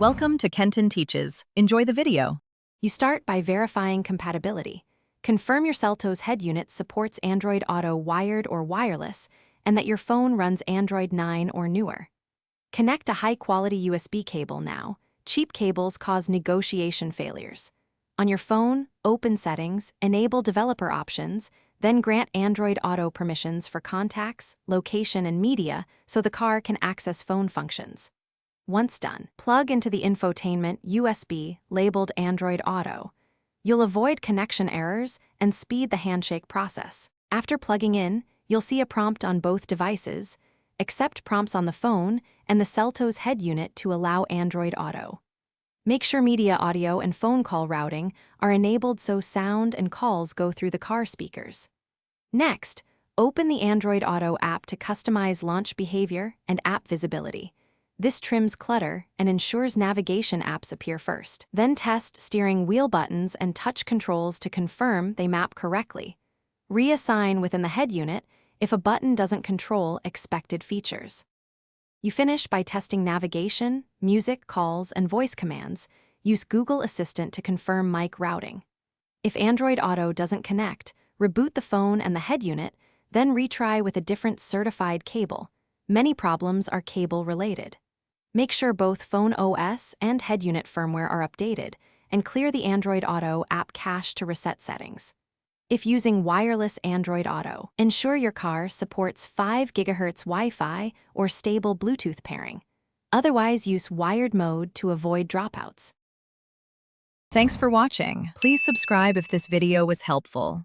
Welcome to Kenton Teaches. Enjoy the video. You start by verifying compatibility. Confirm your Seltos head unit supports Android Auto wired or wireless, and that your phone runs Android 9 or newer. Connect a high-quality USB cable now. Cheap cables cause negotiation failures. On your phone, open Settings, enable developer options, then grant Android Auto permissions for contacts, location, and media so the car can access phone functions. Once done, plug into the infotainment USB labeled Android Auto. You'll avoid connection errors and speed the handshake process. After plugging in, you'll see a prompt on both devices. Accept prompts on the phone and the Seltos head unit to allow Android Auto. Make sure media audio and phone call routing are enabled so sound and calls go through the car speakers. Next, open the Android Auto app to customize launch behavior and app visibility. This trims clutter and ensures navigation apps appear first. Then test steering wheel buttons and touch controls to confirm they map correctly. Reassign within the head unit if a button doesn't control expected features. You finish by testing navigation, music, calls, and voice commands. Use Google Assistant to confirm mic routing. If Android Auto doesn't connect, reboot the phone and the head unit, then retry with a different certified cable. Many problems are cable-related. Make sure both phone OS and head unit firmware are updated, and clear the Android Auto app cache to reset settings. If using wireless Android Auto, ensure your car supports 5 GHz Wi-Fi or stable Bluetooth pairing. Otherwise, use wired mode to avoid dropouts. Thanks for watching. Please subscribe if this video was helpful.